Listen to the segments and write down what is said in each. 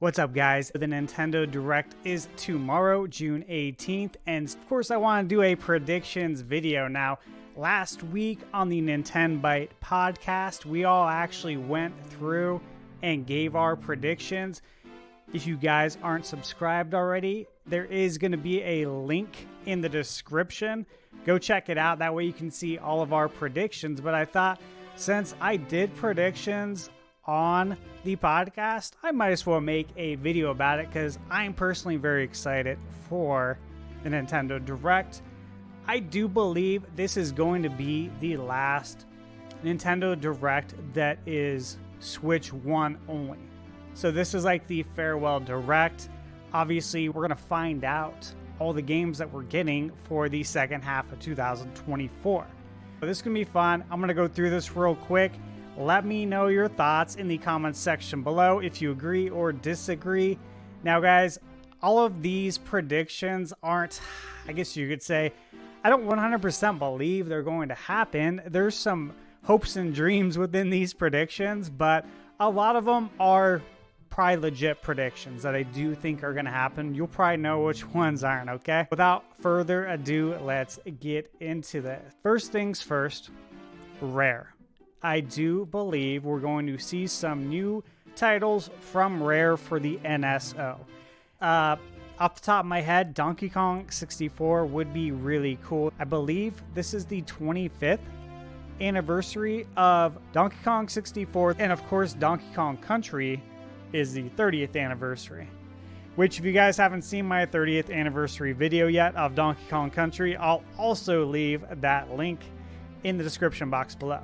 What's up, guys? The Nintendo Direct is tomorrow, June 18th, and of course I want to do a predictions video. Now, last week on the Nintendo Byte podcast, we all actually went through and gave our predictions. If you guys aren't subscribed already, there is going to be a link in the description. Go check it out. That way you can see all of our predictions. But I thought, since I did predictions on the podcast, I might as well make a video about it because I'm personally very excited for the Nintendo Direct. I do believe this is going to be the last Nintendo Direct that is Switch 1 only. So this is like the farewell Direct. Obviously, we're going to find out all the games that we're getting for the second half of 2024. So this is going to be fun. I'm going to go through this real quick. Let me know your thoughts in the comments section below if you agree or disagree. Now, guys, all of these predictions aren't, I guess you could say, I don't 100% believe they're going to happen. There's some hopes and dreams within these predictions, but a lot of them are probably legit predictions that I do think are going to happen. You'll probably know which ones aren't, okay? Without further ado, let's get into this. First things first, Rare. I do believe we're going to see some new titles from Rare for the NSO. Off the top of my head, Donkey Kong 64 would be really cool. I believe this is the 25th anniversary of Donkey Kong 64, and of course Donkey Kong Country is the 30th anniversary. Which, if you guys haven't seen my 30th anniversary video yet of Donkey Kong Country, I'll also leave that link in the description box below.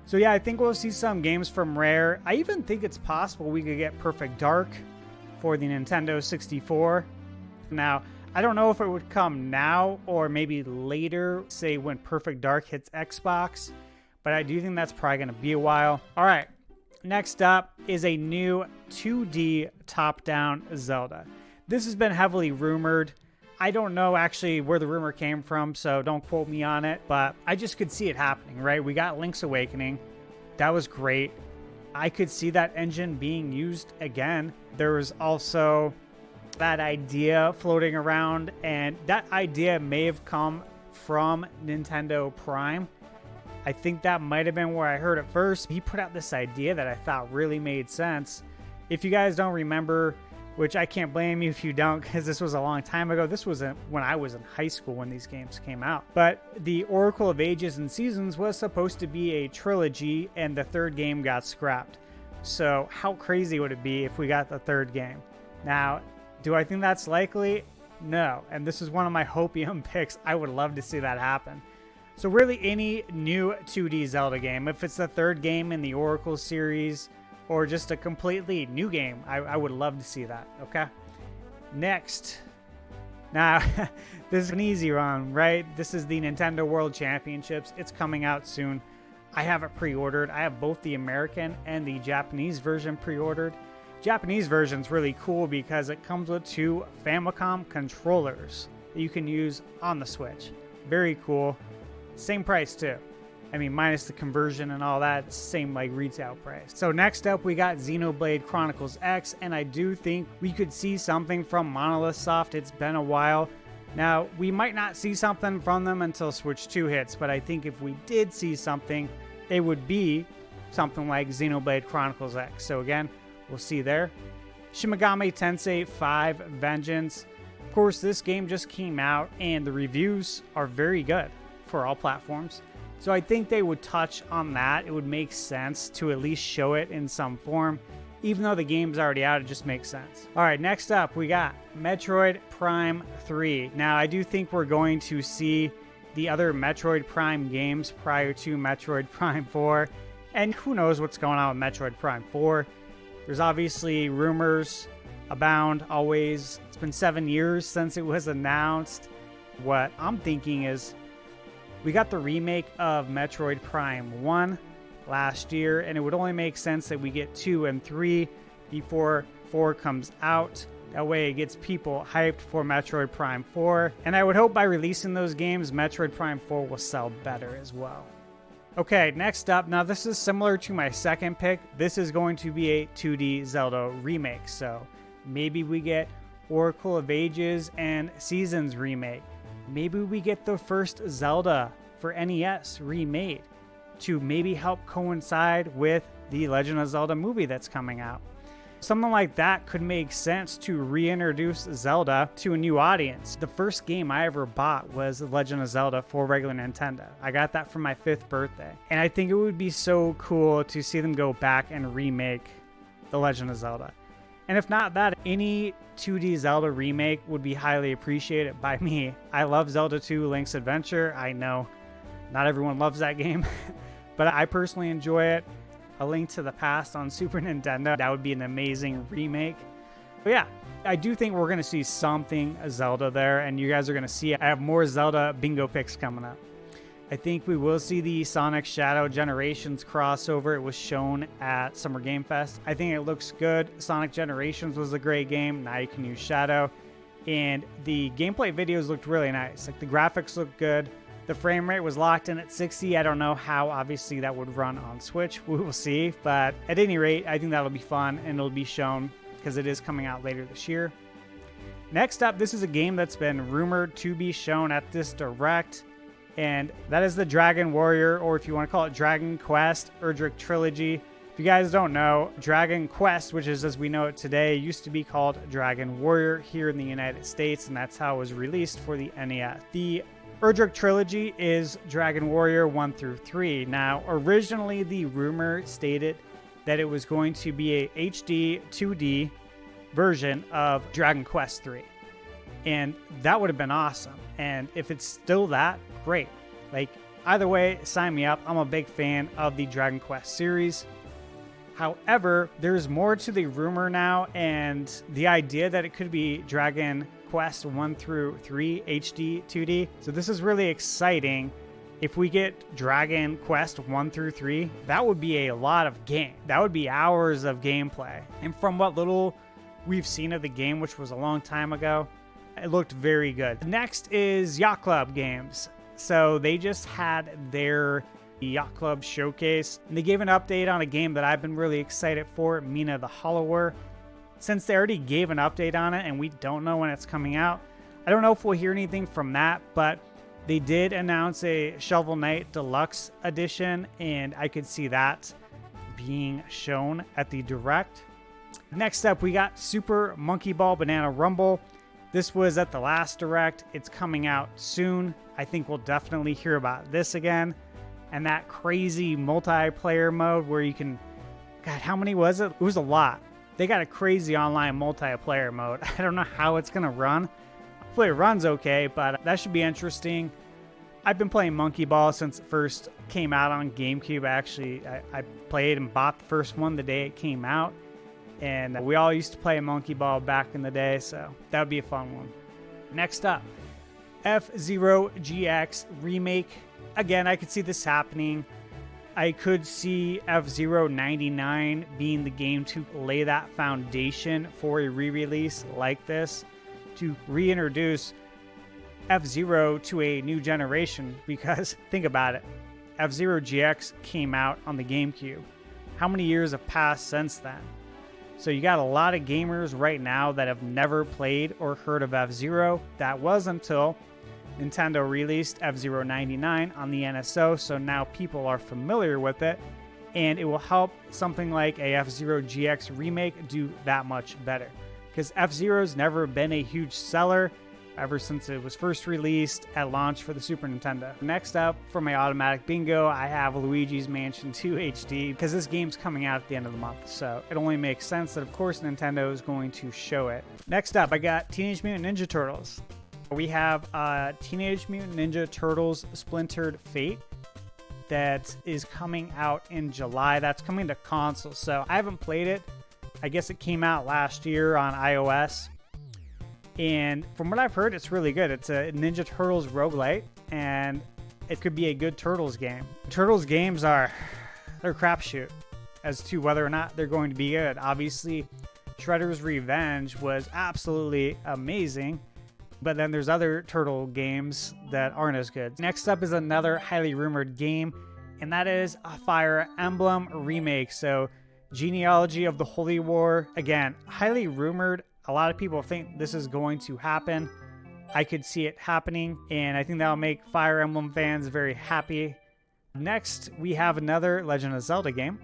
So yeah, I think we'll see some games from Rare. I even think it's possible we could get Perfect Dark for the Nintendo 64. Now, I don't know if it would come now or maybe later, say when Perfect Dark hits Xbox, but I do think that's probably going to be a while. All right, next up is a new 2D top-down Zelda. This has been heavily rumored. I don't know actually where the rumor came from, so don't quote me on it, but I just could see it happening, right? We got Link's Awakening. That was great. I could see that engine being used again. There was also that idea floating around, and that idea may have come from Nintendo Prime. I think that might have been where I heard it first. He put out this idea that I thought really made sense. If you guys don't remember, which I can't blame you if you don't, because this was a long time ago. This was when I was in high school when these games came out. But the Oracle of Ages and Seasons was supposed to be a trilogy, and the third game got scrapped. So how crazy would it be if we got the third game? Now, do I think that's likely? No. And this is one of my hopium picks. I would love to see that happen. So really any new 2D Zelda game, if it's the third game in the Oracle series, or just a completely new game, I would love to see that, okay? Next. Now, this is an easy one, right? This is the Nintendo World Championships. It's coming out soon. I have it pre-ordered. I have both the American and the Japanese version pre-ordered. Japanese version's really cool because it comes with 2 Famicom controllers that you can use on the Switch. Very cool. Same price, too. I mean, minus the conversion and all that, same like retail price. So next up, we got Xenoblade Chronicles X, and I do think we could see something from Monolith Soft. It's been a while. Now, we might not see something from them until Switch 2 hits, but I think if we did see something, it would be something like Xenoblade Chronicles X. So again, we'll see there. Shin Megami Tensei 5 Vengeance. Of course, this game just came out, and the reviews are very good for all platforms. So I think they would touch on that. It would make sense to at least show it in some form. Even though the game's already out, it just makes sense. All right, next up, we got Metroid Prime 3. Now, I do think we're going to see the other Metroid Prime games prior to Metroid Prime 4. And who knows what's going on with Metroid Prime 4. There's obviously rumors abound always. It's been 7 years since it was announced. What I'm thinking is, we got the remake of Metroid Prime 1 last year, and it would only make sense that we get 2 and 3 before 4 comes out. That way it gets people hyped for Metroid Prime 4. And I would hope by releasing those games, Metroid Prime 4 will sell better as well. Okay, next up, now this is similar to my second pick. This is going to be a 2D Zelda remake. So Maybe we get Oracle of Ages and Seasons remake. Maybe we get the first Zelda for NES remade to maybe help coincide with the Legend of Zelda movie that's coming out. Something like that could make sense to reintroduce Zelda to a new audience. The first game I ever bought was The Legend of Zelda for regular Nintendo. I got that for my 5th birthday. And I think it would be so cool to see them go back and remake The Legend of Zelda. And if not that, any 2D Zelda remake would be highly appreciated by me. I love Zelda 2 Link's Adventure. I know not everyone loves that game, but I personally enjoy it. A Link to the Past on Super Nintendo, that would be an amazing remake. But yeah, I do think we're going to see something Zelda there, and you guys are going to see it. I have more Zelda bingo picks coming up. I think we will see the Sonic Shadow Generations crossover. It was shown at Summer Game Fest. I think it looks good. Sonic Generations was a great game. Now you can use Shadow. And the gameplay videos looked really nice. Like, the graphics looked good. The frame rate was locked in at 60. I don't know how, obviously, that would run on Switch. We will see. But at any rate, I think that'll be fun, and it'll be shown because it is coming out later this year. Next up, this is a game that's been rumored to be shown at this Direct, and that is the Dragon Warrior, or if you want to call it Dragon Quest Erdrick Trilogy. If you guys don't know, Dragon Quest, which is as we know it today, used to be called Dragon Warrior here in the United States, and that's how it was released for the NES. The Erdrick Trilogy is Dragon Warrior 1 through 3. Now, originally the rumor stated that it was going to be a HD 2D version of Dragon Quest 3. And that would have been awesome. And if it's still that, great. Like, either way, sign me up. I'm a big fan of the Dragon Quest series. However, there's more to the rumor now, and the idea that it could be Dragon Quest 1 through 3 HD 2D. So this is really exciting. If we get Dragon Quest 1 through 3, that would be a lot of game. That would be hours of gameplay. And from what little we've seen of the game, which was a long time ago, it looked very good. Next is Yacht Club games. So they just had their Yacht Club showcase, and they gave an update on a game that I've been really excited for, Mina the Hollower. Since they already gave an update on it and we don't know when it's coming out, I don't know if we'll hear anything from that, but they did announce a Shovel Knight Deluxe Edition, and I could see that being shown at the Direct. Next up, we got Super Monkey Ball Banana Rumble. This was at the last Direct. It's coming out soon. I think we'll definitely hear about this again. And that crazy multiplayer mode where you can... God, how many was it? It was a lot. They got a crazy online multiplayer mode. I don't know how it's going to run. Hopefully it runs okay, but that should be interesting. I've been playing Monkey Ball since it first came out on GameCube. Actually, I played and bought the first one the day it came out. And we all used to play Monkey Ball back in the day, so that would be a fun one. Next up, F-Zero GX Remake. Again, I could see this happening. I could see F-Zero 99 being the game to lay that foundation for a re-release like this, to reintroduce F-Zero to a new generation, because think about it. F-Zero GX came out on the GameCube. How many years have passed since then? So you got a lot of gamers right now that have never played or heard of F-Zero. That was until Nintendo released F-Zero 99 on the NSO, so now people are familiar with it, and it will help something like a F-Zero GX remake do that much better. Because F-Zero's never been a huge seller ever since it was first released at launch for the Super Nintendo. Next up, for my automatic bingo, I have Luigi's Mansion 2 HD, because this game's coming out at the end of the month, so it only makes sense that, of course, Nintendo is going to show it. Next up, I got Teenage Mutant Ninja Turtles. We have Teenage Mutant Ninja Turtles Splintered Fate that is coming out in July. That's coming to console, so I haven't played it. I guess it came out last year on iOS. And from what I've heard, it's really good. It's a Ninja Turtles roguelite, and it could be a good Turtles game. Turtles games they're a crapshoot as to whether or not they're going to be good. Obviously, Shredder's Revenge was absolutely amazing. But then there's other Turtle games that aren't as good. Next up is another highly rumored game, and that is a Fire Emblem remake. So Genealogy of the Holy War, again, highly rumored. A lot of people think this is going to happen. I could see it happening, and I think that'll make Fire Emblem fans very happy. Next, we have another Legend of Zelda game,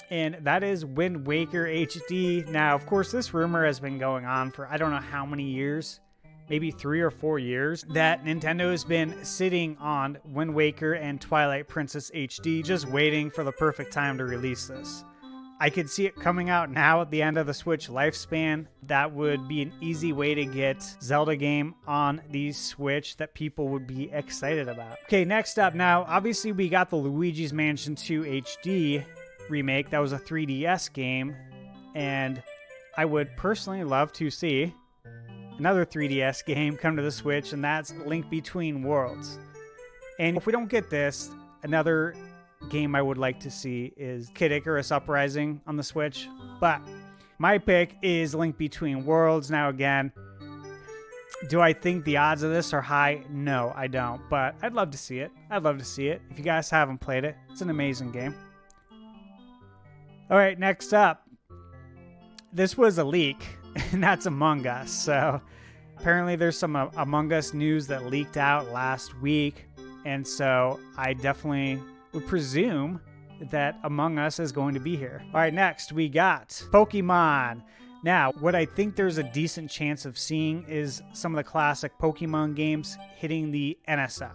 and that is Wind Waker HD. Now, of course, this rumor has been going on for I don't know how many years, maybe 3 or 4 years, that Nintendo has been sitting on Wind Waker and Twilight Princess HD, just waiting for the perfect time to release this. I could see it coming out now at the end of the Switch lifespan. That would be an easy way to get Zelda game on the Switch that people would be excited about. Okay, next up now, obviously we got the Luigi's Mansion 2 HD remake. That was a 3DS game, and I would personally love to see another 3DS game come to the Switch, and that's Link Between Worlds. And if we don't get this, another game I would like to see is Kid Icarus Uprising on the Switch, but my pick is Link Between Worlds. Now again, do I think the odds of this are high? No, I don't, but I'd love to see it. I'd love to see it. If you guys haven't played it, it's an amazing game. All right, next up, this was a leak, and that's Among Us. So apparently there's some Among Us news that leaked out last week, and so I definitely would presume that Among Us is going to be here. All right, next we got Pokemon. Now, what I think there's a decent chance of seeing is some of the classic Pokemon games hitting the NSO.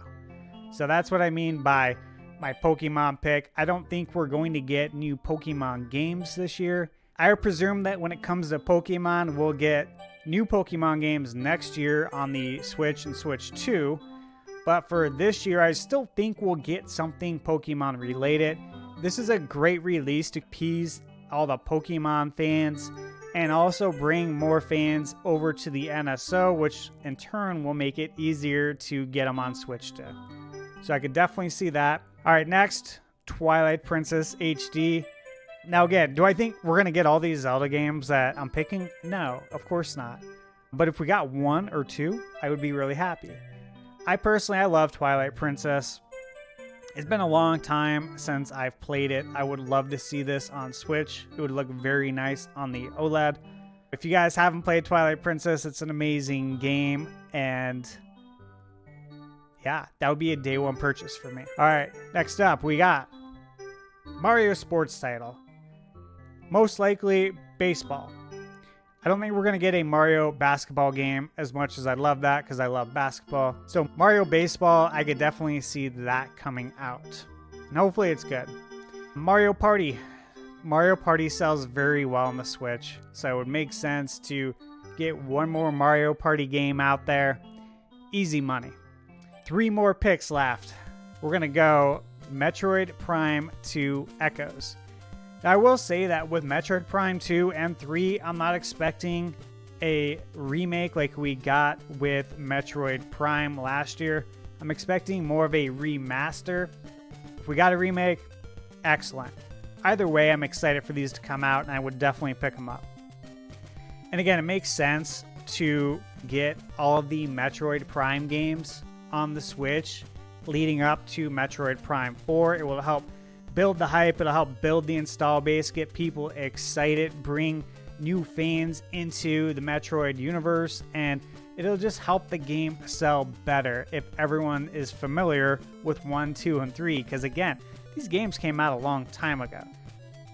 So that's what I mean by my Pokemon pick. I don't think we're going to get new Pokemon games this year. I presume that when it comes to Pokemon, we'll get new Pokemon games next year on the Switch and Switch 2. But for this year, I still think we'll get something Pokemon related. This is a great release to appease all the Pokemon fans and also bring more fans over to the NSO, which in turn will make it easier to get them on Switch too. So I could definitely see that. All right, next, Twilight Princess HD. Now again, do I think we're going to get all these Zelda games that I'm picking? No, of course not. But if we got 1 or 2, I would be really happy. I love Twilight Princess. It's been a long time since I've played it. I would love to see this on Switch. It would look very nice on the OLED. If you guys haven't played Twilight Princess, it's an amazing game, and yeah, that would be a day one purchase for me. All right, next up, we got Mario sports title. Most likely baseball. I don't think we're going to get a Mario basketball game as much as I love that because I love basketball. So Mario baseball, I could definitely see that coming out. And hopefully it's good. Mario Party. Mario Party sells very well on the Switch, so it would make sense to get one more Mario Party game out there. Easy money. 3 more picks left. We're going to go Metroid Prime 2 Echoes. Now, I will say that with Metroid Prime 2 and 3, I'm not expecting a remake like we got with Metroid Prime last year. I'm expecting more of a remaster. If we got a remake, excellent. Either way, I'm excited for these to come out, and I would definitely pick them up. And again, it makes sense to get all of the Metroid Prime games on the Switch leading up to Metroid Prime 4. It will help build the hype, it'll help build the install base, get people excited, bring new fans into the Metroid universe, and it'll just help the game sell better if everyone is familiar with 1, 2, and 3, because again, these games came out a long time ago.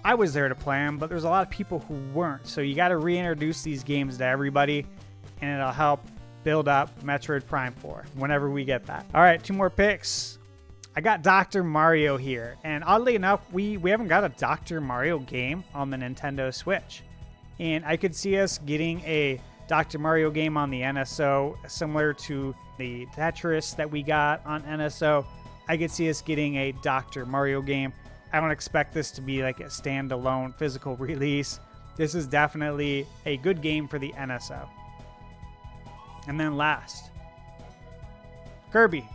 I was there to play them, but there's a lot of people who weren't, so you got to reintroduce these games to everybody, and it'll help build up Metroid Prime 4 whenever we get that. All right, 2 more picks. I got Dr. Mario here, and oddly enough, we haven't got a Dr. Mario game on the Nintendo Switch. And I could see us getting a Dr. Mario game on the NSO, similar to the Tetris that we got on NSO. I could see us getting a Dr. Mario game. I don't expect this to be like a standalone physical release. This is definitely a good game for the NSO. And then last, Kirby.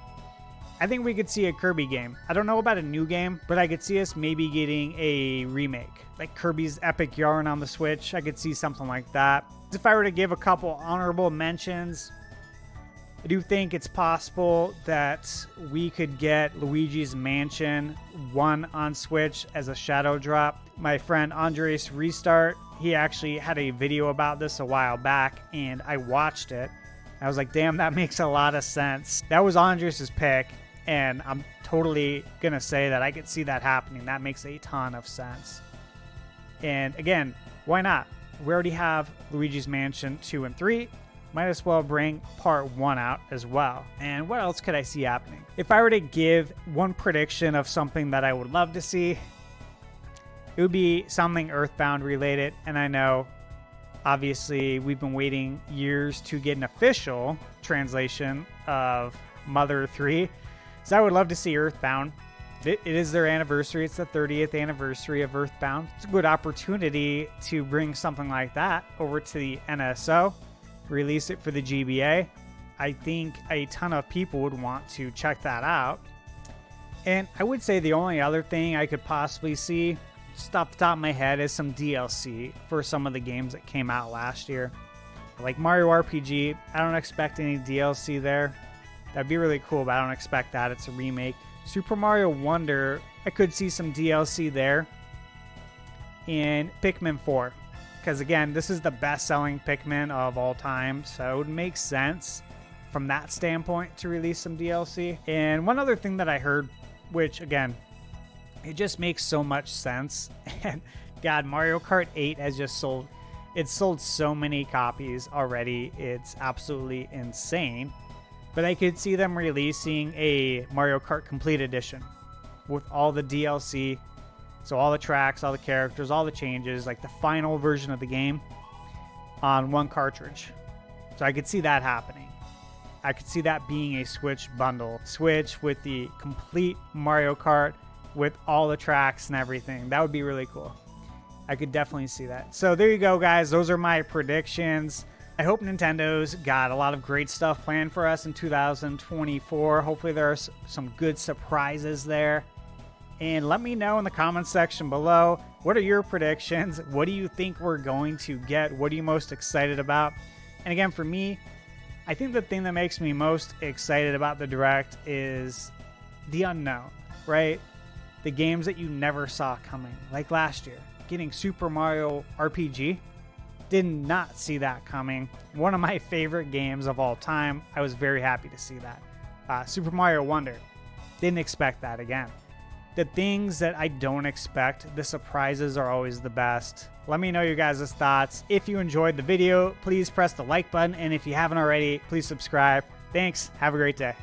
I think we could see a Kirby game. I don't know about a new game, but I could see us maybe getting a remake. Like Kirby's Epic Yarn on the Switch. I could see something like that. If I were to give a couple honorable mentions, I do think it's possible that we could get Luigi's Mansion 1 on Switch as a shadow drop. My friend Andres Restart, he actually had a video about this a while back, and I watched it. I was like, damn, that makes a lot of sense. That was Andres' pick, and I'm totally gonna say that I could see that happening. That makes a ton of sense. And again, why not? We already have Luigi's Mansion 2 and 3. Might as well bring part 1 out as well. And what else could I see happening? If I were to give one prediction of something that I would love to see, it would be something Earthbound related. And I know, obviously, we've been waiting years to get an official translation of Mother 3. So I would love to see Earthbound. It is their anniversary. It's the 30th anniversary of Earthbound. It's a good opportunity to bring something like that over to the NSO, release it for the GBA. I think a ton of people would want to check that out. And I would say the only other thing I could possibly see, just off the top of my head, is some DLC for some of the games that came out last year. Like Mario RPG, I don't expect any DLC there. That'd be really cool, but I don't expect that. It's a remake. Super Mario Wonder, I could see some DLC there. And Pikmin 4. Because again, this is the best-selling Pikmin of all time, so it would make sense from that standpoint to release some DLC. And one other thing that I heard, which again, it just makes so much sense. And God, Mario Kart 8 has just sold so many copies already. It's absolutely insane. But I could see them releasing a Mario Kart Complete Edition with all the DLC. So all the tracks, all the characters, all the changes, like the final version of the game on one cartridge. So I could see that happening. I could see that being a Switch bundle. Switch with the complete Mario Kart with all the tracks and everything. That would be really cool. I could definitely see that. So there you go, guys. Those are my predictions. I hope Nintendo's got a lot of great stuff planned for us in 2024. Hopefully there are some good surprises there. And let me know in the comments section below, what are your predictions? What do you think we're going to get? What are you most excited about? And again, for me, I think the thing that makes me most excited about the Direct is the unknown, right? The games that you never saw coming, like last year. Getting Super Mario RPG, did not see that coming. One of my favorite games of all time. I was very happy to see that. Super Mario Wonder, didn't expect that again. The things that I don't expect, the surprises are always the best. Let me know your guys' thoughts. If you enjoyed the video, please press the like button. And if you haven't already, please subscribe. Thanks. Have a great day.